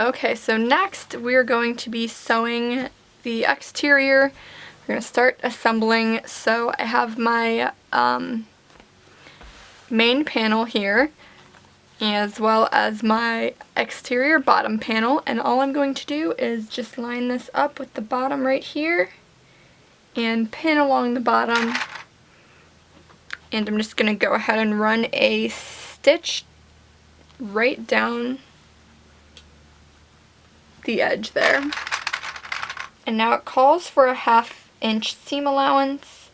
Okay, so next we're going to be sewing the exterior. We're going to start assembling. So I have my main panel here, as well as my exterior bottom panel, and all I'm going to do is just line this up with the bottom right here and pin along the bottom, and I'm just going to go ahead and run a stitch right down the edge there. And now it calls for a 1/2 inch seam allowance,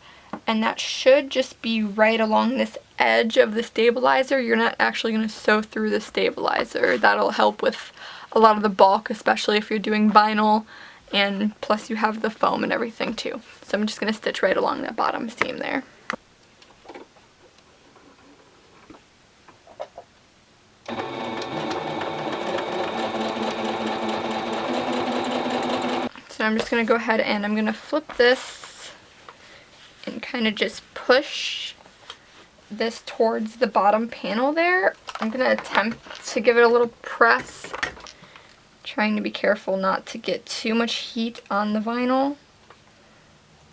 and that should just be right along this edge of the stabilizer. You're not actually going to sew through the stabilizer. That'll help with a lot of the bulk, especially if you're doing vinyl, and plus you have the foam and everything too. So I'm just going to stitch right along that bottom seam there. So I'm just going to go ahead and I'm going to flip this and kind of just push this towards the bottom panel there. I'm going to attempt to give it a little press, trying to be careful not to get too much heat on the vinyl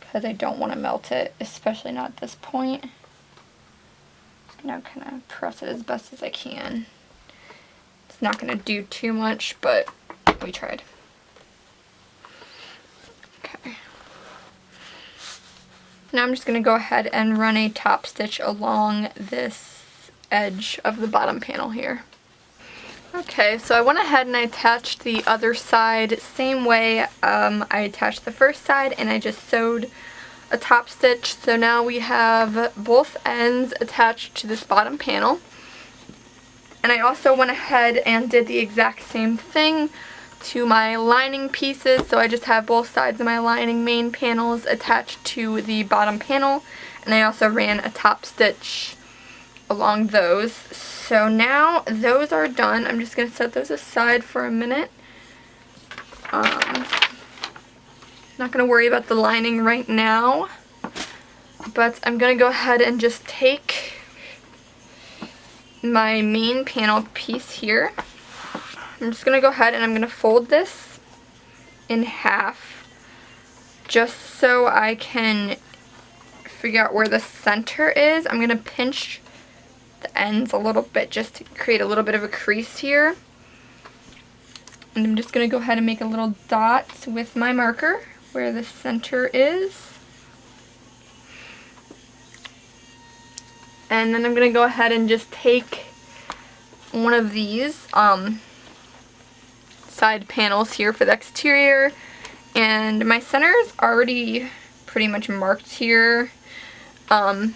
because I don't want to melt it, especially not at this point. I'm going to kind of press it as best as I can. It's not going to do too much, but we tried. Okay. Now I'm just going to go ahead and run a top stitch along this edge of the bottom panel here. Okay, so I went ahead and I attached the other side same way I attached the first side, and I just sewed a top stitch. So now we have both ends attached to this bottom panel. And I also went ahead and did the exact same thing to my lining pieces. So I just have both sides of my lining main panels attached to the bottom panel, and I also ran a top stitch along those. So now those are done. I'm just going to set those aside for a minute. Not going to worry about the lining right now, but I'm going to go ahead and just take my main panel piece here. I'm just going to go ahead and I'm going to fold this in half just so I can figure out where the center is. I'm going to pinch the ends a little bit just to create a little bit of a crease here. And I'm just going to go ahead and make a little dot with my marker where the center is. And then I'm going to go ahead and just take one of these side panels here for the exterior, and my center is already pretty much marked here. I'm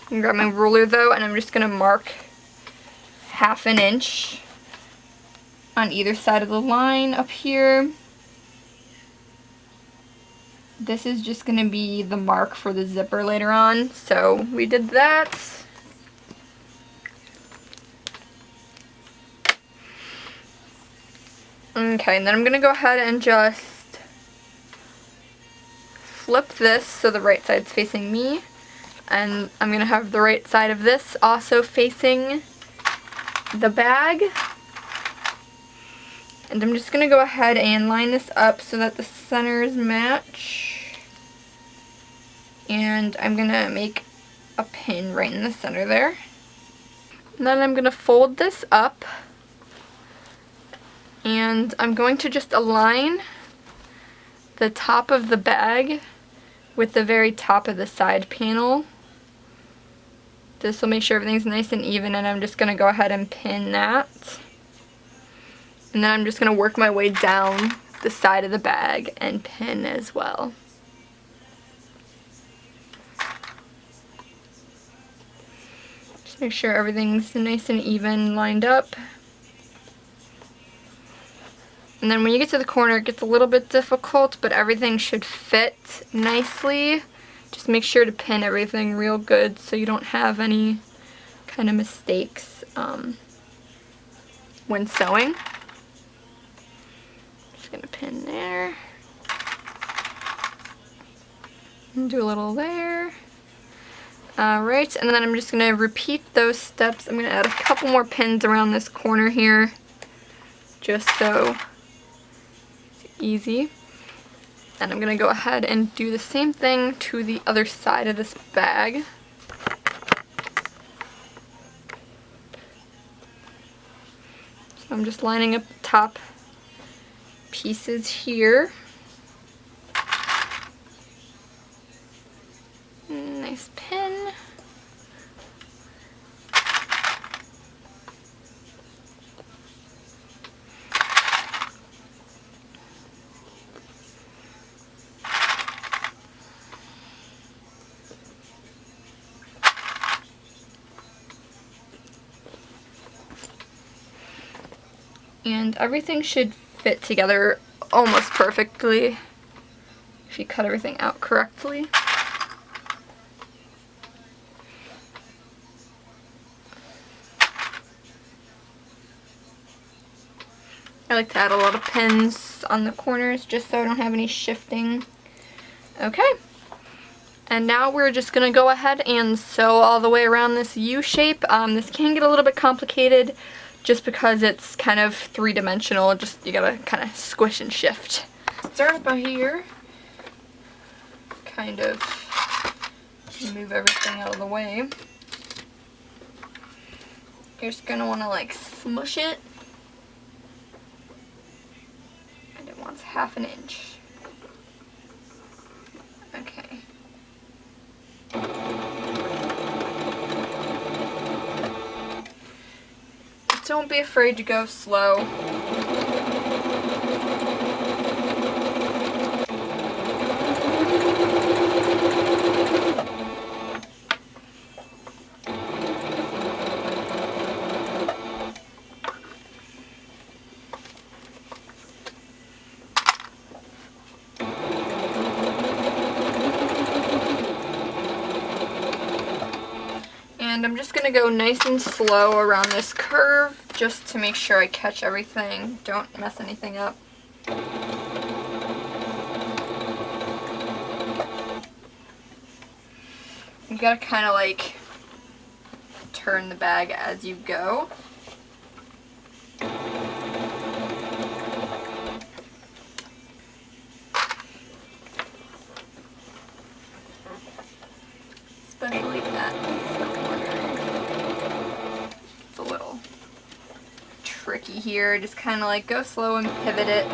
gonna grab my ruler though, and I'm just gonna mark 1/2 inch on either side of the line up here. This is just gonna be the mark for the zipper later on, so we did that. Okay, and then I'm gonna go ahead and just flip this so the right side's facing me, and I'm gonna have the right side of this also facing the bag. And I'm just gonna go ahead and line this up so that the centers match. And I'm gonna make a pin right in the center there. And then I'm gonna fold this up, and I'm going to just align the top of the bag with the very top of the side panel. This will make sure everything's nice and even, and I'm just going to go ahead and pin that. And then I'm just going to work my way down the side of the bag and pin as well. Just make sure everything's nice and even lined up. And then when you get to the corner, it gets a little bit difficult, but everything should fit nicely. Just make sure to pin everything real good so you don't have any kind of mistakes when sewing. Just gonna pin there. And do a little there. Alright, and then I'm just going to repeat those steps. I'm going to add a couple more pins around this corner here, just so it's easy. And I'm going to go ahead and do the same thing to the other side of this bag. So I'm just lining up the top pieces here. Nice pin. And everything should fit together almost perfectly if you cut everything out correctly. I like to add a lot of pins on the corners just so I don't have any shifting. Okay, and now we're just going to go ahead and sew all the way around this U shape. This can get a little bit complicated just because it's kind of three-dimensional. Just you gotta kind of squish and shift. Start about here. Kind of move everything out of the way. You're just gonna want to like smush it. And it wants 1/2 inch. Okay. Don't be afraid to go slow. And I'm just going to go nice and slow around this curve just to make sure I catch everything. Don't mess anything up. You gotta kind of like turn the bag as you go. Especially at these corners. It's a little tricky here. Just kind of like go slow and pivot it.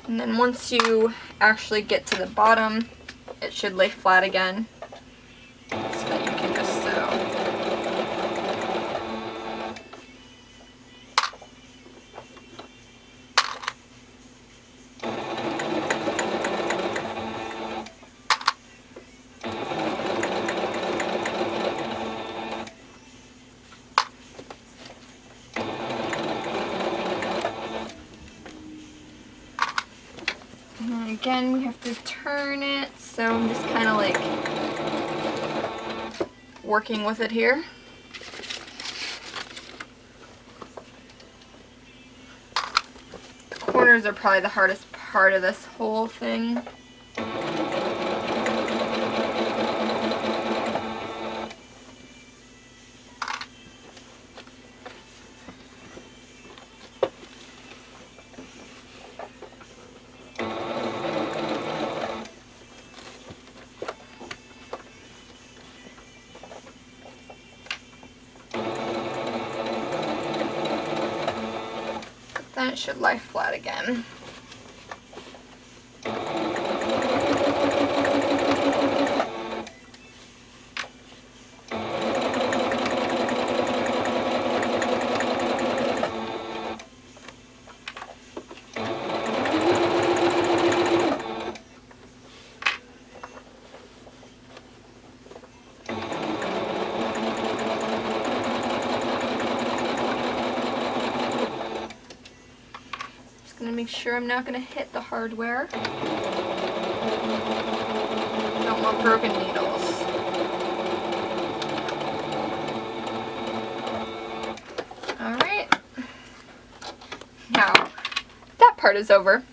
And then once you actually get to the bottom, it should lay flat again so that you can just sew. And again, we have to turn it, so I'm just kind of like working with it here. The corners are probably the hardest part of this whole thing. Then it should lie flat again. Make sure I'm not going to hit the hardware. Don't want broken needles. Alright. Now, that part is over.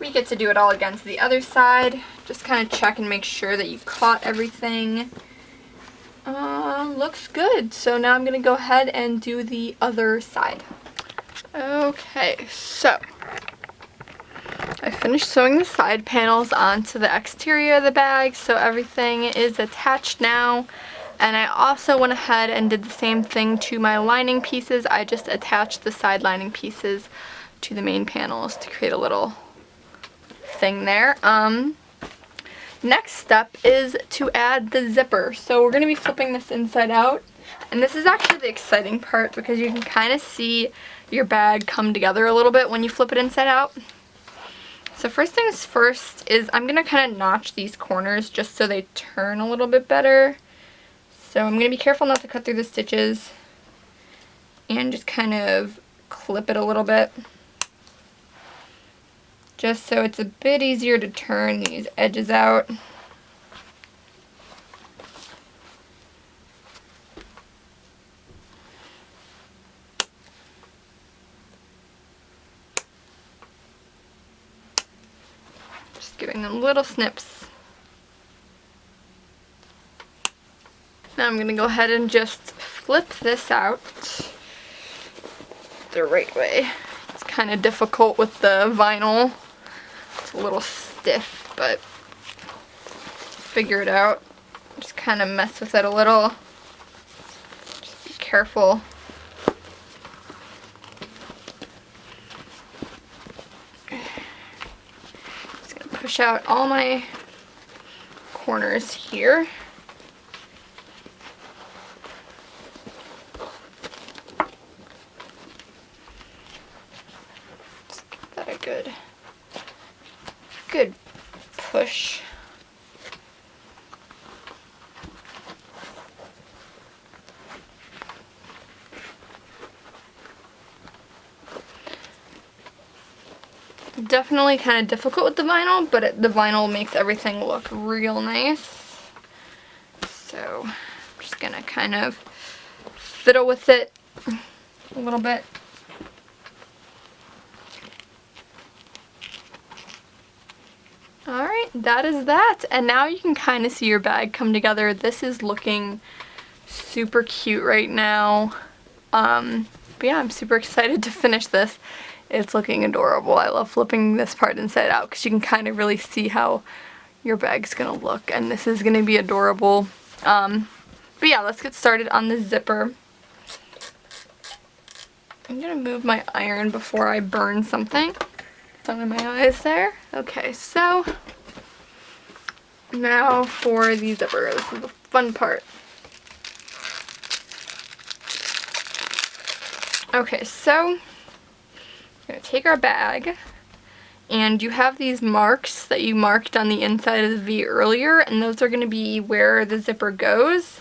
We get to do it all again to the other side. Just kind of check and make sure that you caught everything. Looks good. So now I'm going to go ahead and do the other side. Okay, so I finished sewing the side panels onto the exterior of the bag, so everything is attached now. And I also went ahead and did the same thing to my lining pieces. I just attached the side lining pieces to the main panels to create a little thing there. Next step is to add the zipper. So we're going to be flipping this inside out, and this is actually the exciting part because you can kind of see your bag come together a little bit when you flip it inside out. So first things first is I'm going to kind of notch these corners just so they turn a little bit better. So I'm going to be careful not to cut through the stitches and just kind of clip it a little bit, just so it's a bit easier to turn these edges out. Just giving them little snips. Now I'm going to go ahead and just flip this out the right way. It's kind of difficult with the vinyl. It's a little stiff, but figure it out. Just kind of mess with it a little. Just be careful. Just gonna push out all my corners here. Just give that a good push. Definitely kind of difficult with the vinyl, but the vinyl makes everything look real nice. So I'm just gonna kind of fiddle with it a little bit. Alright, that is that. And now you can kind of see your bag come together. This is looking super cute right now. But yeah, I'm super excited to finish this. It's looking adorable. I love flipping this part inside out because you can kind of really see how your bag's gonna look, and this is gonna be adorable. But yeah, let's get started on the zipper. I'm gonna move my iron before I burn something. Under my eyes there. Okay, so now for the zipper. This is the fun part. Okay, so we're gonna take our bag, and you have these marks that you marked on the inside of the V earlier, and those are gonna be where the zipper goes.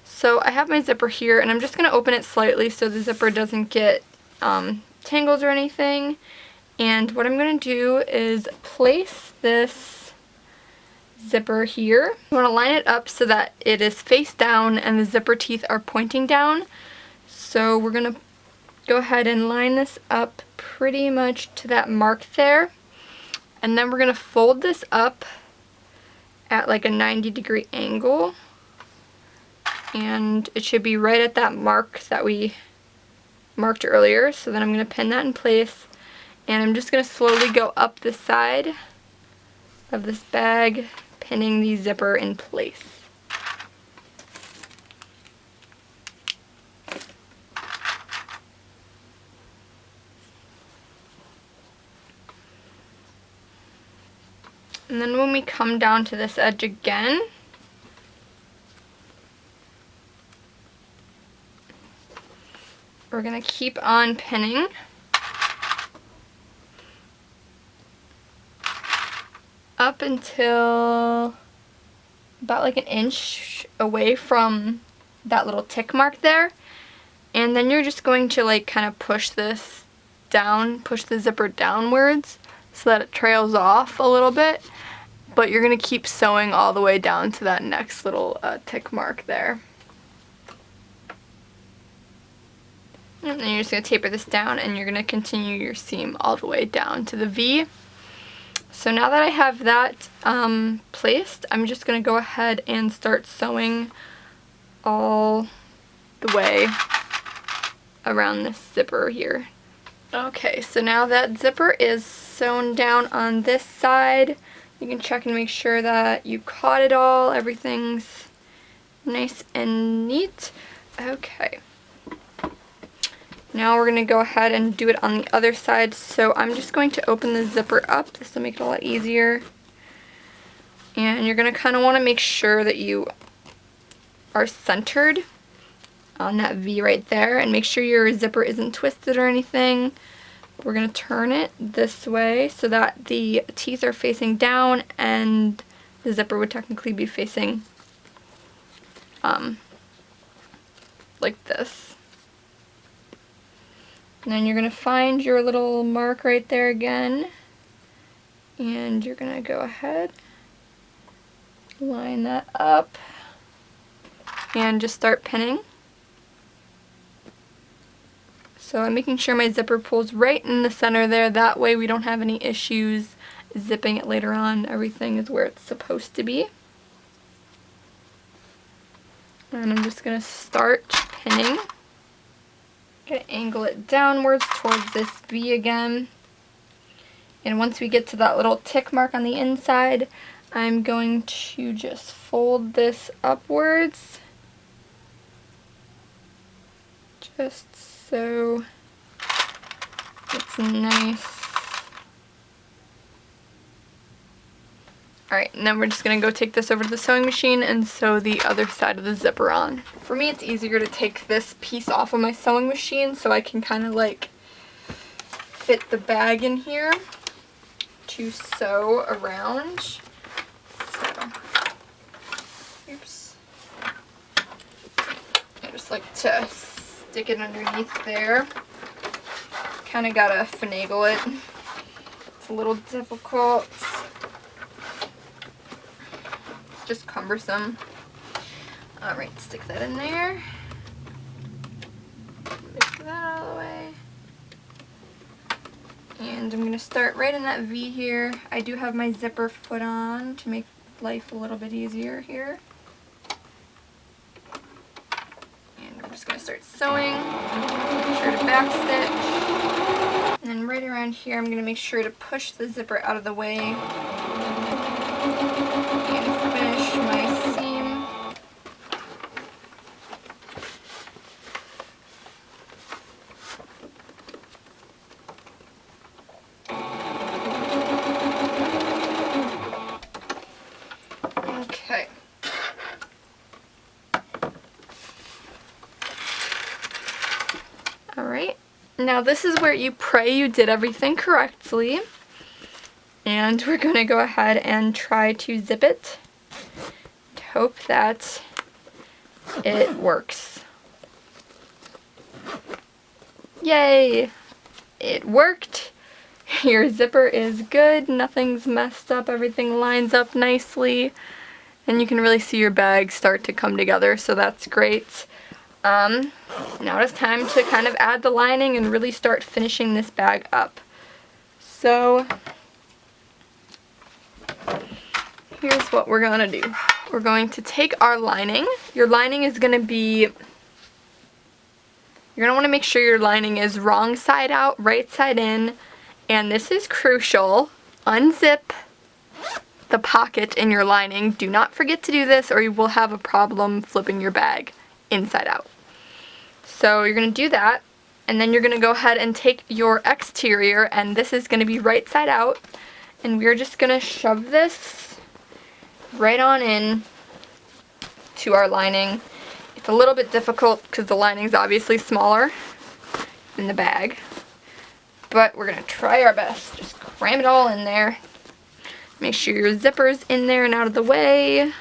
So I have my zipper here, and I'm just gonna open it slightly so the zipper doesn't get tangles or anything. And what I'm going to do is place this zipper here. I want to line it up so that it is face down and the zipper teeth are pointing down. So we're going to go ahead and line this up pretty much to that mark there. And then we're going to fold this up at like a 90-degree angle. And it should be right at that mark that we marked earlier. So then I'm going to pin that in place. And I'm just going to slowly go up the side of this bag, pinning the zipper in place. And then when we come down to this edge again, we're going to keep on pinning. Up until about like an inch away from that little tick mark there, and then you're just going to like kind of push this down, push the zipper downwards so that it trails off a little bit, but you're going to keep sewing all the way down to that next little tick mark there. And then you're just going to taper this down, and you're going to continue your seam all the way down to the V. So now that I have that placed, I'm just going to go ahead and start sewing all the way around this zipper here. Okay, so now that zipper is sewn down on this side, you can check and make sure that you caught it all. Everything's nice and neat. Okay. Now we're going to go ahead and do it on the other side. So I'm just going to open the zipper up. This will make it a lot easier. And you're going to kind of want to make sure that you are centered on that V right there, and make sure your zipper isn't twisted or anything. We're going to turn it this way so that the teeth are facing down and the zipper would technically be facing like this. And then you're going to find your little mark right there again, and you're going to go ahead, line that up, and just start pinning. So I'm making sure my zipper pulls right in the center there, that way we don't have any issues zipping it later on. Everything is where it's supposed to be. And I'm just going to start pinning. Going to angle it downwards towards this V again. And once we get to that little tick mark on the inside, I'm going to just fold this upwards. Just so it's nice. Alright, and then we're just going to go take this over to the sewing machine and sew the other side of the zipper on. For me, it's easier to take this piece off of my sewing machine so I can kind of like fit the bag in here to sew around. So, oops. I just like to stick it underneath there. Kind of gotta finagle it. It's a little difficult. It's just cumbersome. Alright, stick that in there. Move that out of the way. And I'm gonna start right in that V here. I do have my zipper foot on to make life a little bit easier here. I'm just going to start sewing, make sure to backstitch, and then right around here I'm going to make sure to push the zipper out of the way and finish my seam. Okay. Alright, now this is where you pray you did everything correctly, and we're going to go ahead and try to zip it. Hope that it works. Yay! It worked! Your zipper is good, nothing's messed up, everything lines up nicely, and you can really see your bag start to come together, so that's great. Now it's time to kind of add the lining and really start finishing this bag up. So here's what we're going to do. We're going to take our lining. Your lining is going to be, you're going to want to make sure your lining is wrong side out, right side in, and this is crucial. Unzip the pocket in your lining. Do not forget to do this or you will have a problem flipping your bag inside out. So you're going to do that, and then you're going to go ahead and take your exterior, and this is going to be right side out, and we're just going to shove this right on in to our lining. It's a little bit difficult because the lining's obviously smaller than the bag, but we're going to try our best. Just cram it all in there. Make sure your zipper's in there and out of the way.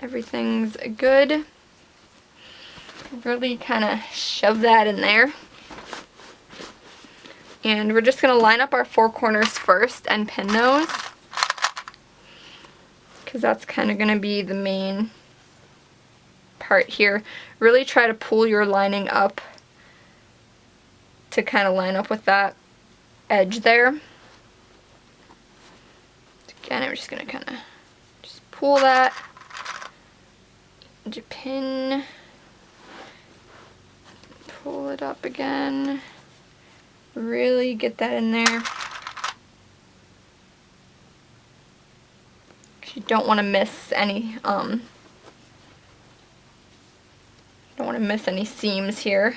Everything's good. Really kind of shove that in there. And we're just going to line up our four corners first and pin those, because that's kind of going to be the main part here. Really try to pull your lining up to kind of line up with that edge there. just gonna kind of just pull that, pin, pull it up again, really get that in there. You don't want to miss any seams here,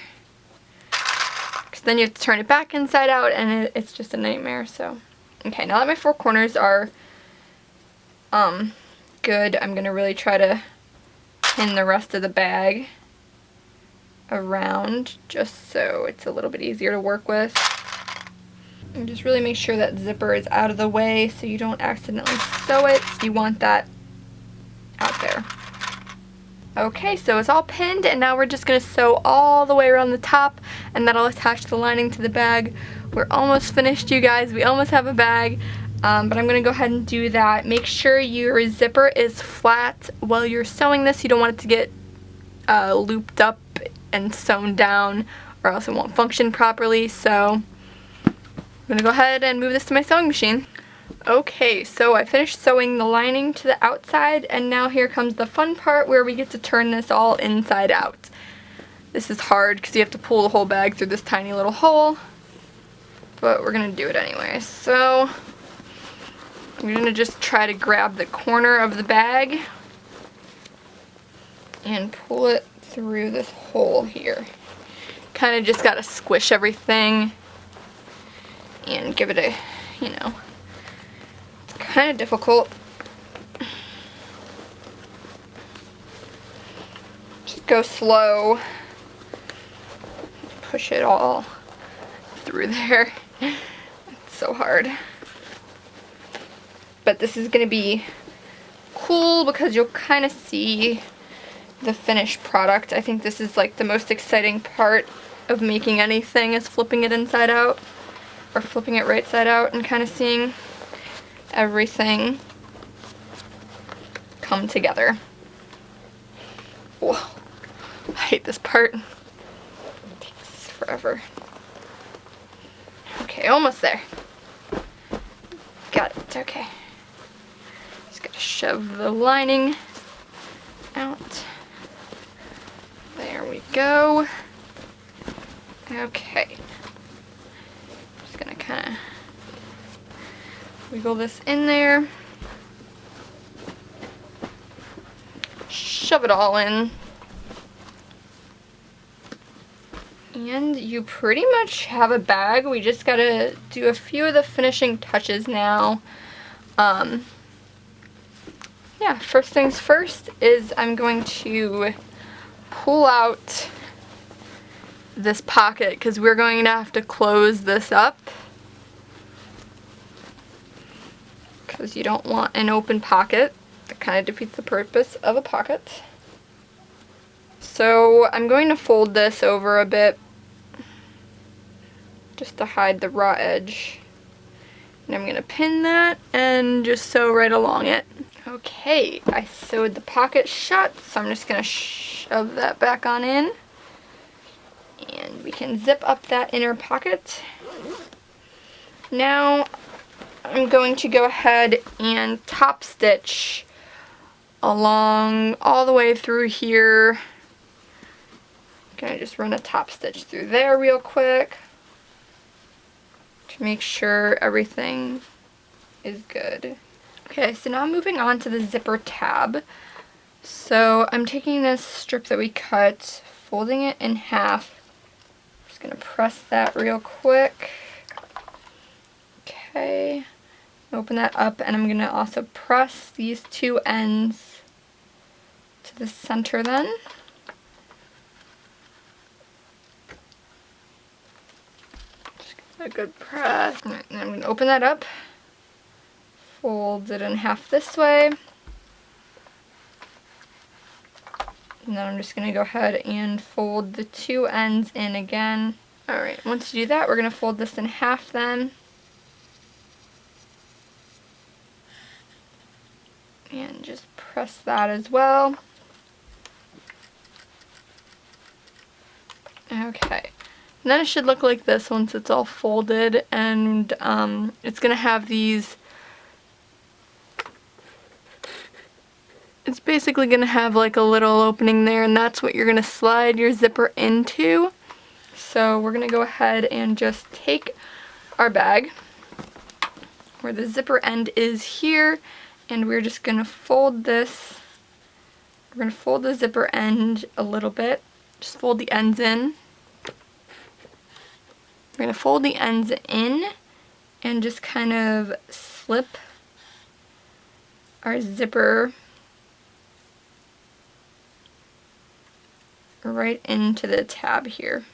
because then you have to turn it back inside out and it's just a nightmare. So okay, now that my 4 corners are good, I'm gonna really try to pin the rest of the bag around just so it's a little bit easier to work with. And just really make sure that zipper is out of the way so you don't accidentally sew it. You want that out there. Okay, so it's all pinned, and now we're just going to sew all the way around the top, and that'll attach the lining to the bag. We're almost finished, you guys. We almost have a bag, but I'm going to go ahead and do that. Make sure your zipper is flat while you're sewing this. You don't want it to get looped up and sewn down, or else it won't function properly. So I'm gonna go ahead and move this to my sewing machine. Okay, so I finished sewing the lining to the outside, and now here comes the fun part where we get to turn this all inside out. This is hard because you have to pull the whole bag through this tiny little hole, but we're gonna do it anyway. So I'm gonna just try to grab the corner of the bag and pull it through this hole here. Kind of just gotta squish everything and give it a, you know, it's kind of difficult. Just go slow. Push it all through there. It's so hard. But this is going to be cool because you'll kind of see the finished product. I think this is like the most exciting part of making anything, is flipping it inside out. Or flipping it right side out and kind of seeing everything come together. Whoa, I hate this part. It takes forever. Okay, almost there. Got it, okay. Just gotta shove the lining out. There we go. Okay. Kind of wiggle this in there, shove it all in, and you pretty much have a bag. We just gotta do a few of the finishing touches now. Yeah, first things first is I'm going to pull out this pocket because we're going to have to close this up, because you don't want an open pocket. That kind of defeats the purpose of a pocket. So I'm going to fold this over a bit just to hide the raw edge, and I'm going to pin that and just sew right along it. Okay, I sewed the pocket shut, so I'm just going to shove that back on in, and we can zip up that inner pocket. Now I'm going to go ahead and top stitch along all the way through here. Gonna just run a top stitch through there real quick to make sure everything is good. Okay, so now moving on to the zipper tab. So I'm taking this strip that we cut, folding it in half. Just gonna press that real quick. Okay, open that up, and I'm gonna also press these two ends to the center then. Just give it a good press. All right, and I'm gonna open that up, fold it in half this way, and then I'm just gonna go ahead and fold the two ends in again. All right, once you do that, we're gonna fold this in half then. And just press that as well. Okay, and then it should look like this once it's all folded, and it's gonna have these basically going to have like a little opening there, and that's what you're going to slide your zipper into. So we're going to go ahead and just take our bag where the zipper end is here, and we're just going to fold this. We're going to fold the zipper end a little bit. Just fold the ends in. We're going to fold the ends in and just kind of slip our zipper right into the tab here.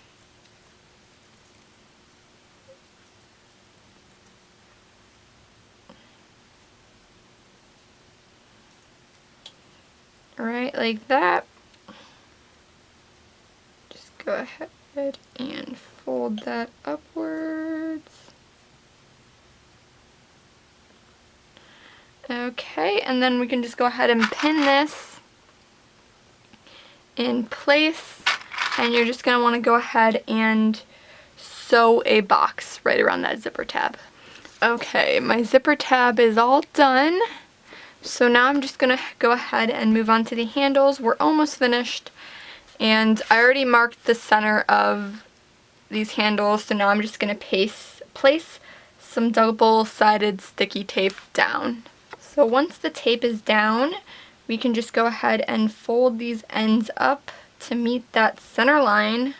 Alright, like that. Just go ahead and fold that upwards. Okay, and then we can just go ahead and pin this in place, and you're just going to want to go ahead and sew a box right around that zipper tab. Okay, my zipper tab is all done. So now I'm just going to go ahead and move on to the handles. We're almost finished, and I already marked the center of these handles, so now I'm just going to place some double-sided sticky tape down. So once the tape is down, we can just go ahead and fold these ends up to meet that center line.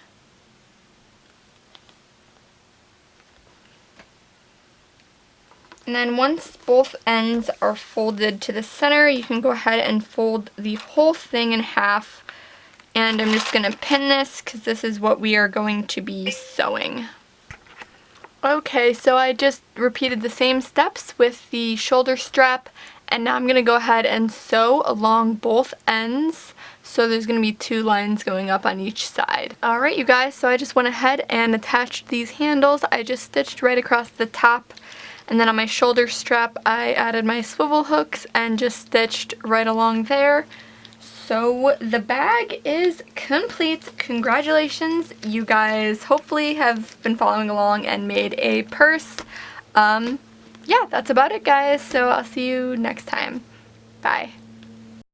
And then once both ends are folded to the center, you can go ahead and fold the whole thing in half. And I'm just going to pin this because this is what we are going to be sewing. Okay, so I just repeated the same steps with the shoulder strap, and now I'm going to go ahead and sew along both ends. So there's going to be 2 lines going up on each side. Alright you guys, so I just went ahead and attached these handles. I just stitched right across the top, and then on my shoulder strap I added my swivel hooks and just stitched right along there. So the bag is complete. Congratulations, you guys hopefully have been following along and made a purse. Yeah, that's about it guys, so I'll see you next time. Bye.